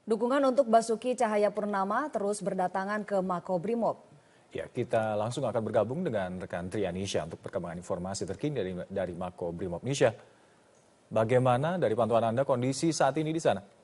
Dukungan untuk Basuki Cahayapurnama terus berdatangan ke Makobrimob. Ya, kita langsung akan bergabung dengan rekan Trianisha untuk perkembangan informasi terkini dari Makobrimob. Nisha, bagaimana dari pantauan Anda kondisi saat ini di sana?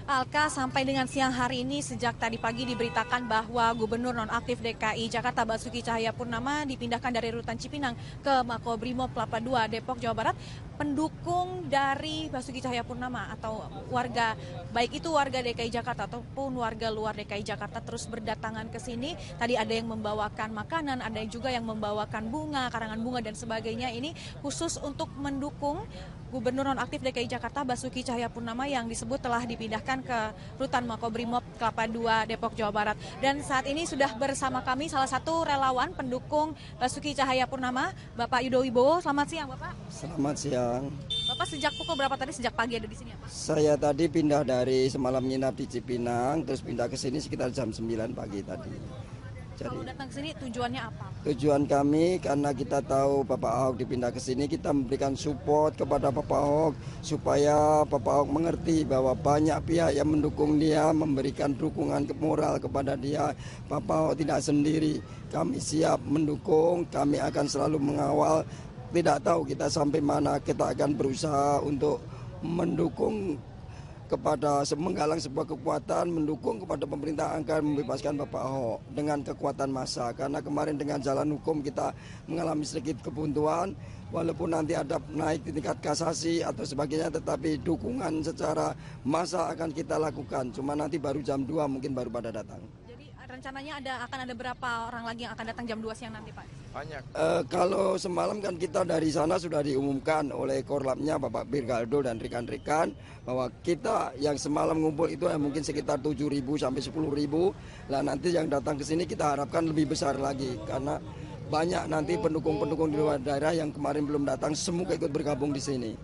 Alka, sampai dengan siang hari ini sejak tadi pagi diberitakan bahwa Gubernur Nonaktif DKI Jakarta Basuki Cahayapurnama dipindahkan dari Rutan Cipinang ke Makobrimob Kelapa II, Depok, Jawa Barat. Pendukung dari Basuki Cahayapurnama atau warga, baik itu warga DKI Jakarta ataupun warga luar DKI Jakarta terus berdatangan ke sini. Tadi ada yang membawakan makanan, ada juga yang membawakan bunga, karangan bunga dan sebagainya. Ini khusus untuk mendukung Gubernur Nonaktif DKI Jakarta Basuki Cahayapurnama yang disebut telah dipindahkan ke Rutan Makobrimob Kelapa II, Depok, Jawa Barat. Dan saat ini sudah bersama kami salah satu relawan pendukung Basuki Cahayapurnama, Bapak Yudo Wibowo. Selamat siang, Bapak. Selamat siang. Bapak sejak pukul berapa tadi, sejak pagi ada di sini ya, Pak? Saya tadi pindah dari semalam nginap di Cipinang, terus pindah ke sini sekitar jam 9 pagi tadi. Kalau datang ke sini tujuannya apa? Tujuan kami karena kita tahu Bapak Ahok dipindah ke sini, kita memberikan support kepada Bapak Ahok supaya Bapak Ahok mengerti bahwa banyak pihak yang mendukung dia, memberikan dukungan moral kepada dia. Bapak Ahok tidak sendiri. Kami siap mendukung, kami akan selalu mengawal. Tidak tahu kita sampai mana, kita akan berusaha untuk mendukung kepada menggalang sebuah kekuatan, mendukung kepada pemerintah agar membebaskan Bapak Ahok dengan kekuatan massa. Karena kemarin dengan jalan hukum kita mengalami sedikit kebuntuan, walaupun nanti ada naik di tingkat kasasi atau sebagainya, tetapi dukungan secara massa akan kita lakukan. Cuma nanti baru jam 2 mungkin baru pada datang. Jadi rencananya akan ada berapa orang lagi yang akan datang jam 2 siang nanti, Pak? Banyak. Kalau semalam kan kita dari sana sudah diumumkan oleh Korlapnya Bapak Birgaldo dan rekan-rekan bahwa kita yang semalam ngumpul itu mungkin sekitar 7.000 sampai 10.000. Lah nanti yang datang ke sini kita harapkan lebih besar lagi karena banyak nanti pendukung-pendukung di luar daerah yang kemarin belum datang semoga ikut bergabung di sini.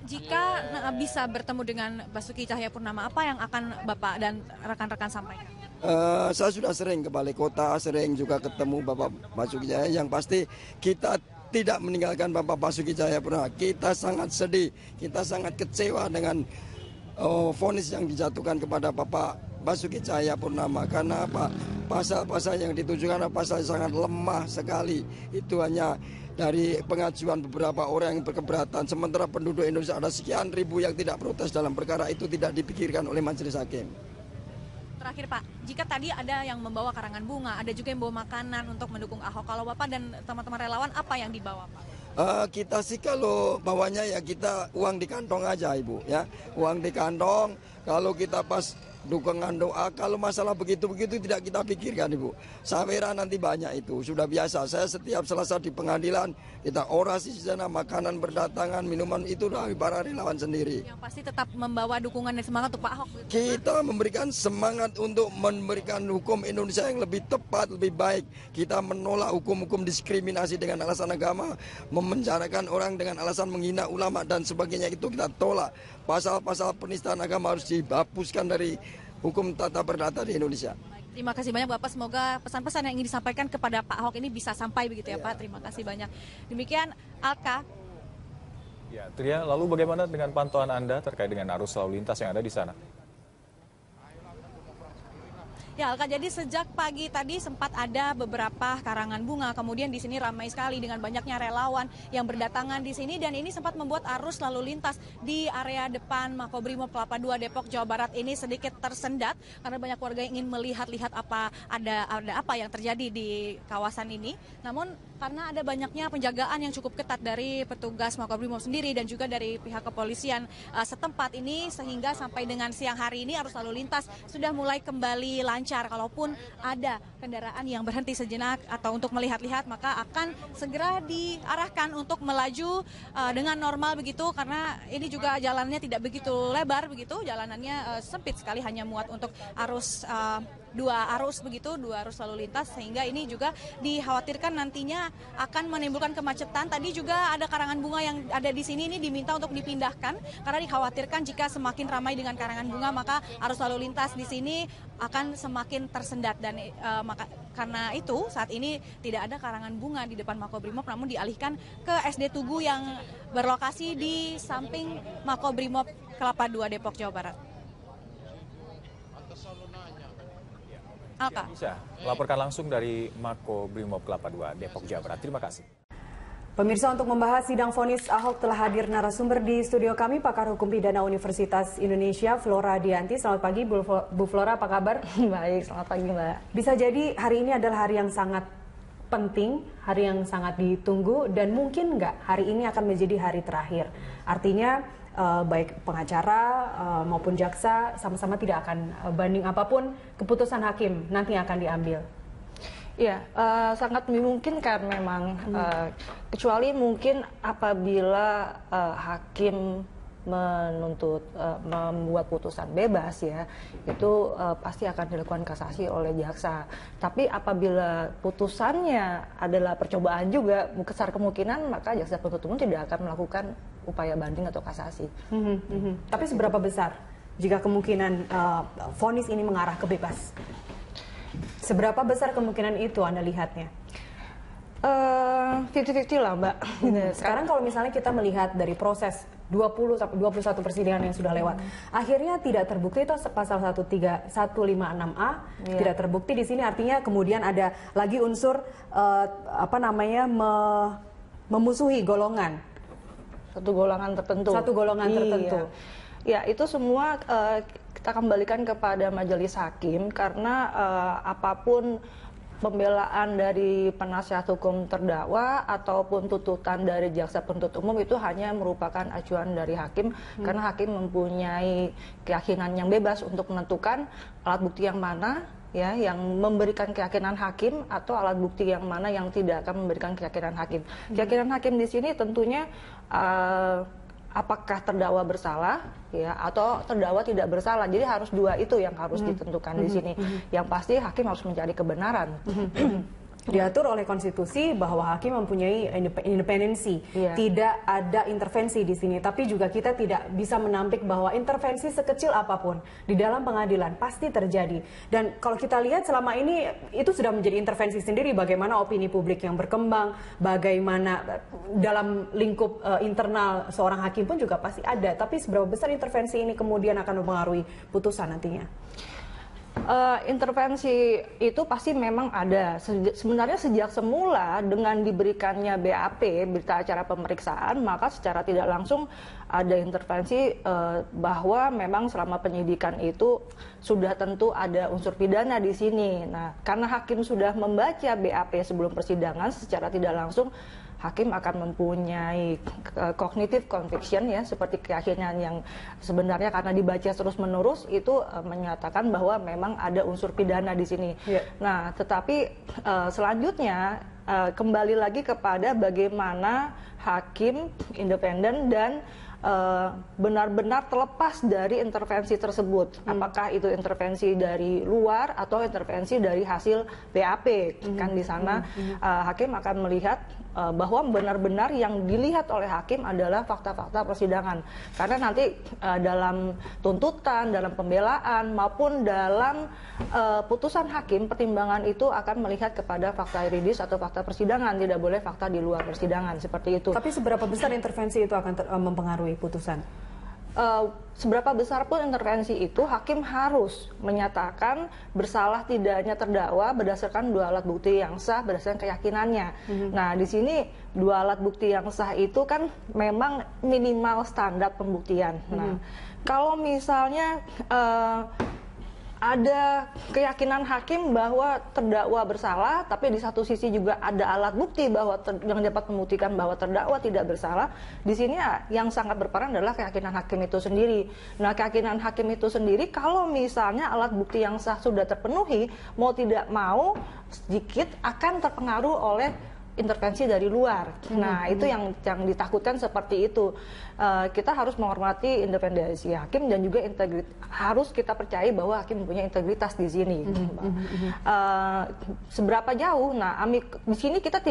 Jika bisa bertemu dengan Basuki Cahayapurnama, apa yang akan Bapak dan rekan-rekan sampaikan? Saya sudah sering ke Balai Kota, sering juga ketemu Bapak Basuki Cahaya. Yang pasti kita tidak meninggalkan Bapak Basuki Cahayapurnama. Kita sangat sedih, kita sangat kecewa dengan vonis yang dijatuhkan kepada Bapak Basuki Cahayapurnama. Karena apa? Pasal-pasal yang ditujukan pasal sangat lemah sekali. Itu hanya dari pengajuan beberapa orang yang berkeberatan. Sementara penduduk Indonesia ada sekian ribu yang tidak protes dalam perkara itu tidak dipikirkan oleh majelis hakim. Terakhir Pak, jika tadi ada yang membawa karangan bunga, ada juga yang bawa makanan untuk mendukung Ahok. Kalau Bapak dan teman-teman relawan, apa yang dibawa Pak? Kita sih kalau bawanya ya kita uang di kantong aja Ibu ya. Uang di kantong, kalau kita pas dukungan doa, kalau masalah begitu-begitu tidak kita pikirkan Ibu. Samera nanti banyak itu, sudah biasa. Saya setiap Selasa di pengadilan, kita orasi di sana, makanan berdatangan, minuman itu dari para relawan sendiri. Yang pasti tetap membawa dukungan dan semangat untuk Pak Ahok. Kita memberikan semangat untuk memberikan hukum Indonesia yang lebih tepat, lebih baik. Kita menolak hukum-hukum diskriminasi dengan alasan agama, memenjarakan orang dengan alasan menghina ulama dan sebagainya, itu kita tolak. Pasal-pasal penistaan agama harus dihapuskan dari hukum tata perdata di Indonesia. Terima kasih banyak Bapak, semoga pesan-pesan yang ingin disampaikan kepada Pak Ahok ini bisa sampai begitu ya Pak. Terima kasih banyak. Demikian Alka. Ya, Tria, lalu bagaimana dengan pantauan Anda terkait dengan arus lalu lintas yang ada di sana? Ya Alka, jadi sejak pagi tadi sempat ada beberapa karangan bunga, kemudian di sini ramai sekali dengan banyaknya relawan yang berdatangan di sini dan ini sempat membuat arus lalu lintas di area depan Makobrimob Kelapa II Depok Jawa Barat ini sedikit tersendat karena banyak warga yang ingin melihat-lihat ada apa yang terjadi di kawasan ini. Namun karena ada banyaknya penjagaan yang cukup ketat dari petugas Makobrimob sendiri dan juga dari pihak kepolisian setempat ini sehingga sampai dengan siang hari ini arus lalu lintas sudah mulai kembali lancar. Kalaupun ada kendaraan yang berhenti sejenak atau untuk melihat-lihat maka akan segera diarahkan untuk melaju dengan normal begitu karena ini juga jalannya tidak begitu lebar begitu, jalanannya sempit sekali hanya muat untuk arus dua arus lalu lintas sehingga ini juga dikhawatirkan nantinya akan menimbulkan kemacetan. Tadi juga ada karangan bunga yang ada di sini ini diminta untuk dipindahkan karena dikhawatirkan jika semakin ramai dengan karangan bunga maka arus lalu lintas di sini akan semakin tersendat dan Karena itu saat ini tidak ada karangan bunga di depan Makobrimob, namun dialihkan ke SD Tugu yang berlokasi di samping Makobrimob Kelapa II Depok, Jawa Barat. Alka. Bisa melaporkan langsung dari Makobrimob Kelapa II Depok, Jawa Barat. Terima kasih. Pemirsa, untuk membahas sidang vonis Ahok telah hadir narasumber di studio kami, pakar hukum pidana Universitas Indonesia, Flora Dianti. Selamat pagi, Bu Flora, apa kabar? Baik, selamat pagi Mbak. Bisa jadi hari ini adalah hari yang sangat penting, hari yang sangat ditunggu, dan mungkin nggak hari ini akan menjadi hari terakhir. Artinya baik pengacara maupun jaksa sama-sama tidak akan banding apapun keputusan hakim nanti akan diambil. Ya, sangat memungkinkan memang, kecuali mungkin apabila hakim menuntut membuat putusan bebas ya, itu pasti akan dilakukan kasasi oleh jaksa. Tapi apabila putusannya adalah percobaan juga, besar kemungkinan maka jaksa penuntut umum tidak akan melakukan upaya banding atau kasasi. Tapi seberapa besar jika kemungkinan vonis ini mengarah ke bebas? Seberapa besar kemungkinan itu Anda lihatnya? 50-50 lah Mbak. Sekarang kalau misalnya kita melihat dari proses 20-21 persidangan yang sudah lewat, akhirnya tidak terbukti itu pasal 156A tidak terbukti di sini, artinya kemudian ada lagi unsur memusuhi golongan. Satu golongan tertentu. Satu golongan tertentu. Ya, itu semua kita kembalikan kepada majelis hakim karena apapun pembelaan dari penasihat hukum terdakwa ataupun tuntutan dari jaksa penuntut umum itu hanya merupakan acuan dari hakim, karena hakim mempunyai keyakinan yang bebas untuk menentukan alat bukti yang mana ya yang memberikan keyakinan hakim atau alat bukti yang mana yang tidak akan memberikan keyakinan hakim. Keyakinan hakim di sini tentunya apakah terdakwa bersalah ya atau terdakwa tidak bersalah. Jadi harus dua itu yang harus ditentukan di sini. Yang pasti hakim harus mencari kebenaran. Diatur oleh konstitusi bahwa hakim mempunyai independensi, tidak ada intervensi di sini. Tapi juga kita tidak bisa menampik bahwa intervensi sekecil apapun di dalam pengadilan pasti terjadi. Dan kalau kita lihat selama ini itu sudah menjadi intervensi sendiri. Bagaimana opini publik yang berkembang, bagaimana dalam lingkup internal seorang hakim pun juga pasti ada. Tapi seberapa besar intervensi ini kemudian akan mempengaruhi putusan nantinya? Intervensi itu pasti memang ada. Sebenarnya sejak semula dengan diberikannya BAP, berita acara pemeriksaan, maka secara tidak langsung ada intervensi bahwa memang selama penyidikan itu sudah tentu ada unsur pidana di sini. Nah, karena hakim sudah membaca BAP sebelum persidangan, secara tidak langsung hakim akan mempunyai cognitive conviction ya, seperti keyakinan yang sebenarnya karena dibaca terus-menerus itu menyatakan bahwa memang ada unsur pidana di sini. Nah, tetapi selanjutnya kembali lagi kepada bagaimana hakim independen dan benar-benar terlepas dari intervensi tersebut. Apakah itu intervensi dari luar atau intervensi dari hasil BAP? Kan di sana hakim akan melihat bahwa benar-benar yang dilihat oleh hakim adalah fakta-fakta persidangan. Karena nanti dalam tuntutan, dalam pembelaan maupun dalam putusan hakim, pertimbangan itu akan melihat kepada fakta yuridis atau fakta persidangan, tidak boleh fakta di luar persidangan, seperti itu. Tapi seberapa besar intervensi itu akan mempengaruhi putusan? Seberapa besar pun intervensi itu, hakim harus menyatakan bersalah tidaknya terdakwa berdasarkan dua alat bukti yang sah berdasarkan keyakinannya. Nah, di sini dua alat bukti yang sah itu kan memang minimal standar pembuktian. Nah, kalau misalnya ada keyakinan hakim bahwa terdakwa bersalah, tapi di satu sisi juga ada alat bukti bahwa yang dapat membuktikan bahwa terdakwa tidak bersalah. Di sini yang sangat berperan adalah keyakinan hakim itu sendiri. Nah, keyakinan hakim itu sendiri, kalau misalnya alat bukti yang sah sudah terpenuhi, mau tidak mau sedikit akan terpengaruh oleh intervensi dari luar. Nah, itu yang ditakutkan seperti itu. Kita harus menghormati independensi hakim dan juga harus kita percaya bahwa hakim punya integritas di sini. Seberapa jauh? Nah, di sini kita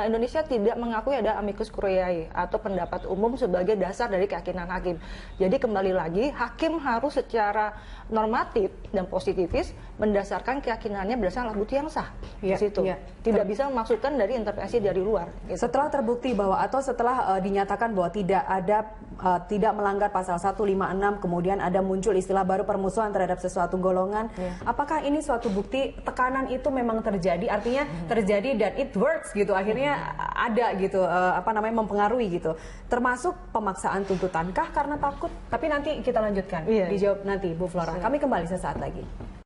Indonesia tidak mengakui ada amicus curiae atau pendapat umum sebagai dasar dari keyakinan hakim. Jadi kembali lagi, hakim harus secara normatif dan positifis mendasarkan keyakinannya berdasarkan alat bukti yang sah. Di situ. Tidak bisa memasukkan dari intervensi dari luar. Gitu. Setelah terbukti bahwa atau setelah dinyatakan bahwa tidak melanggar pasal 156, kemudian ada muncul istilah baru permusuhan terhadap sesuatu golongan. Apakah ini suatu bukti tekanan itu memang terjadi? Artinya terjadi dan it works gitu. Akhirnya ada gitu mempengaruhi gitu. Termasuk pemaksaan tuntutankah karena takut? Tapi nanti kita lanjutkan. Dijawab nanti Bu Flora. Kami kembali sesaat lagi.